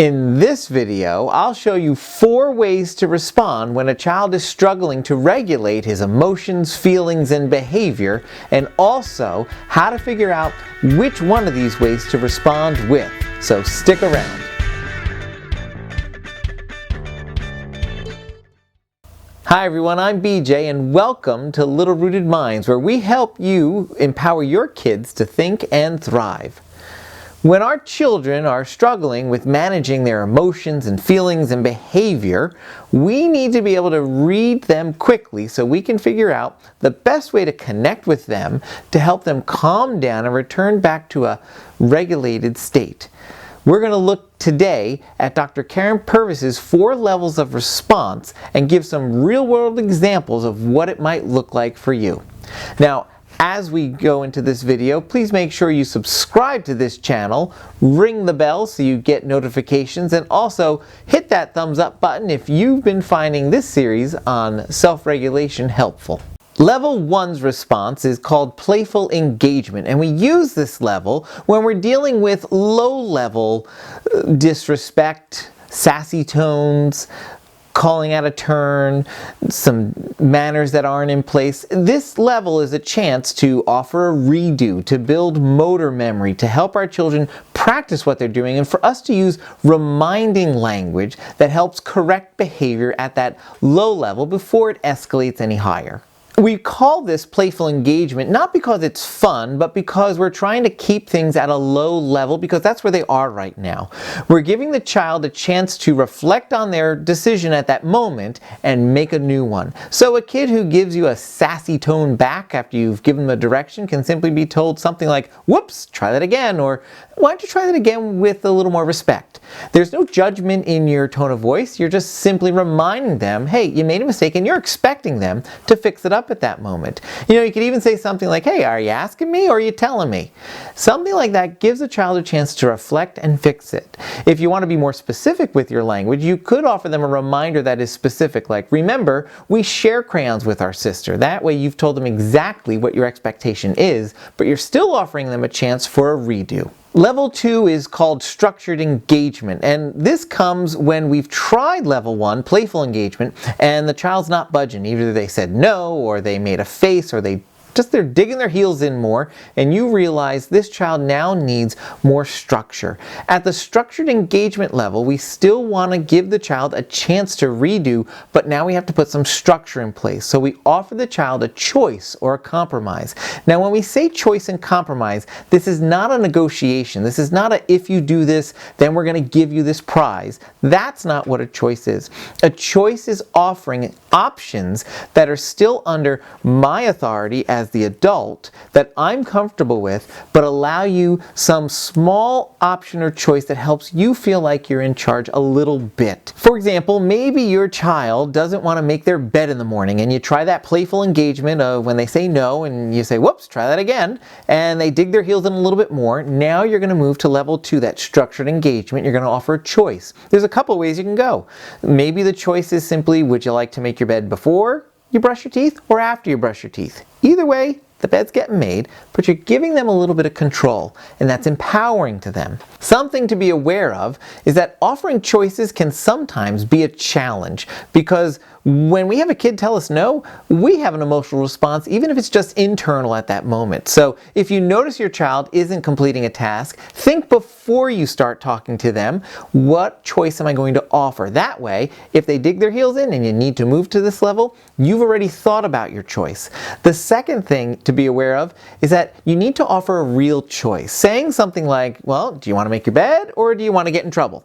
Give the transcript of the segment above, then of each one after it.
In this video, I'll show you 4 ways to respond when a child is struggling to regulate his emotions, feelings, and behavior, and also how to figure out which one of these ways to respond with. So stick around. Hi everyone, I'm BJ and welcome to Little Rooted Minds, where we help you empower your kids to think and thrive. When our children are struggling with managing their emotions and feelings and behavior, we need to be able to read them quickly so we can figure out the best way to connect with them to help them calm down and return back to a regulated state. We're going to look today at Dr. Karen Purvis's 4 levels of response and give some real-world examples of what it might look like for you. Now, as we go into this video, please make sure you subscribe to this channel, ring the bell so you get notifications, and also hit that thumbs up button if you've been finding this series on self-regulation helpful. Level 1's response is called Playful Engagement, and we use this level when we're dealing with low-level disrespect, sassy tones, calling out a turn, some manners that aren't in place. This level is a chance to offer a redo, to build motor memory, to help our children practice what they're doing, and for us to use reminding language that helps correct behavior at that low level before it escalates any higher. We call this playful engagement not because it's fun, but because we're trying to keep things at a low level because that's where they are right now. We're giving the child a chance to reflect on their decision at that moment and make a new one. So a kid who gives you a sassy tone back after you've given them a direction can simply be told something like, "Whoops, try that again," or "Why don't you try that again with a little more respect?" There's no judgment in your tone of voice. You're just simply reminding them, hey, you made a mistake, and you're expecting them to fix it up at that moment. You could even say something like, "Hey, are you asking me or are you telling me?" Something like that gives a child a chance to reflect and fix it. If you want to be more specific with your language, you could offer them a reminder that is specific, like, "Remember, we share crayons with our sister." That way you've told them exactly what your expectation is, but you're still offering them a chance for a redo. Level 2 is called structured engagement, and this comes when we've tried level 1, playful engagement, and the child's not budging. Either they said no, or they made a face, or they're digging their heels in more, and you realize this child now needs more structure. At the structured engagement level, we still want to give the child a chance to redo, but now we have to put some structure in place. So we offer the child a choice or a compromise. Now, when we say choice and compromise, this is not a negotiation. This is not a, if you do this, then we're going to give you this prize. That's not what a choice is. A choice is offering options that are still under my authority as the adult that I'm comfortable with, but allow you some small option or choice that helps you feel like you're in charge a little bit. For example, maybe your child doesn't want to make their bed in the morning, and you try that playful engagement of when they say no, and you say, "Whoops, try that again," and they dig their heels in a little bit more. Now you're going to move to level 2, that structured engagement. You're going to offer a choice. There's a couple ways you can go. Maybe the choice is simply, would you like to make your bed before you brush your teeth or after you brush your teeth? Either way, the bed's getting made, but you're giving them a little bit of control, and that's empowering to them. Something to be aware of is that offering choices can sometimes be a challenge, because when we have a kid tell us no, we have an emotional response, even if it's just internal at that moment. So if you notice your child isn't completing a task, think before you start talking to them, what choice am I going to offer? That way, if they dig their heels in and you need to move to this level, you've already thought about your choice. The second thing to be aware of is that you need to offer a real choice. Saying something like, "Well, do you want to make your bed or do you want to get in trouble?"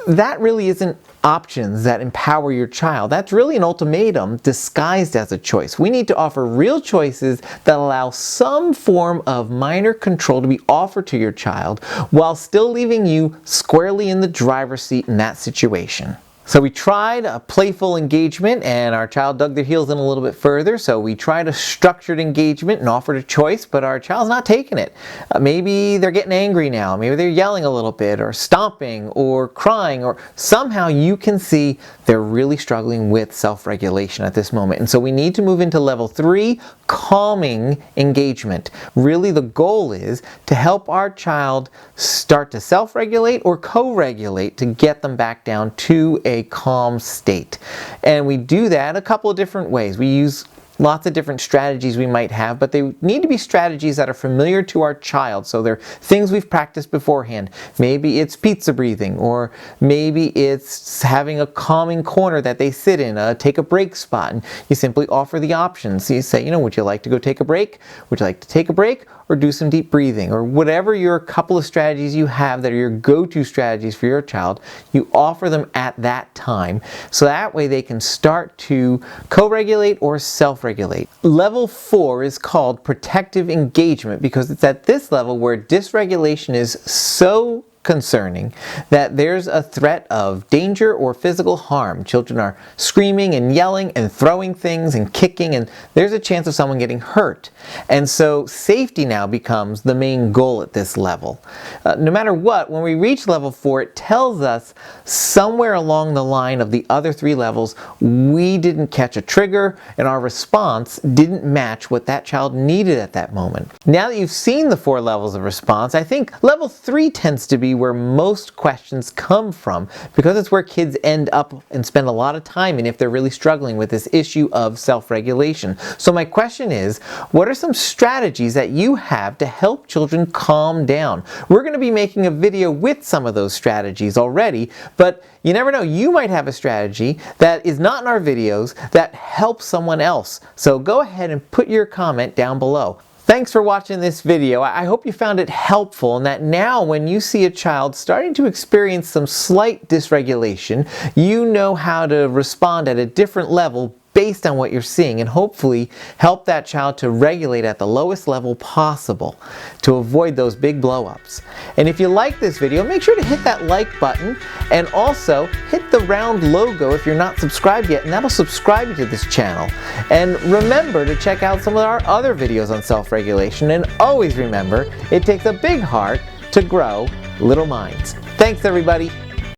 That really isn't options that empower your child. That's really an ultimatum disguised as a choice. We need to offer real choices that allow some form of minor control to be offered to your child while still leaving you squarely in the driver's seat in that situation. So we tried a playful engagement and our child dug their heels in a little bit further. So we tried a structured engagement and offered a choice, but our child's not taking it. Maybe they're getting angry now. Maybe they're yelling a little bit or stomping or crying, or somehow you can see they're really struggling with self-regulation at this moment. And so we need to move into level 3, calming engagement. Really the goal is to help our child start to self-regulate or co-regulate to get them back down to a calm state. And we do that a couple of different ways. We use lots of different strategies we might have, but they need to be strategies that are familiar to our child. So they're things we've practiced beforehand. Maybe it's pizza breathing, or maybe it's having a calming corner that they sit in, a take a break spot, and you simply offer the options. So you say, would you like to go take a break? Would you like to take a break or do some deep breathing? Or whatever your couple of strategies you have that are your go-to strategies for your child, you offer them at that time. So that way they can start to co-regulate or self-regulate. Level 4 is called protective engagement because it's at this level where dysregulation is so concerning that there's a threat of danger or physical harm. Children are screaming and yelling and throwing things and kicking, and there's a chance of someone getting hurt. And so safety now becomes the main goal at this level. No matter what, when we reach level 4, it tells us somewhere along the line of the other 3 levels, we didn't catch a trigger and our response didn't match what that child needed at that moment. Now that you've seen the 4 levels of response, I think level 3 tends to be where most questions come from, because it's where kids end up and spend a lot of time in if they're really struggling with this issue of self-regulation. So my question is, what are some strategies that you have to help children calm down? We're going to be making a video with some of those strategies already, but you never know, you might have a strategy that is not in our videos that helps someone else. So go ahead and put your comment down below. Thanks for watching this video. I hope you found it helpful, and that now when you see a child starting to experience some slight dysregulation, you know how to respond at a different level based on what you're seeing, and hopefully help that child to regulate at the lowest level possible to avoid those big blow-ups. And if you like this video, make sure to hit that like button, and also hit the round logo if you're not subscribed yet, and that'll subscribe you to this channel. And remember to check out some of our other videos on self-regulation, and always remember, it takes a big heart to grow little minds. Thanks everybody.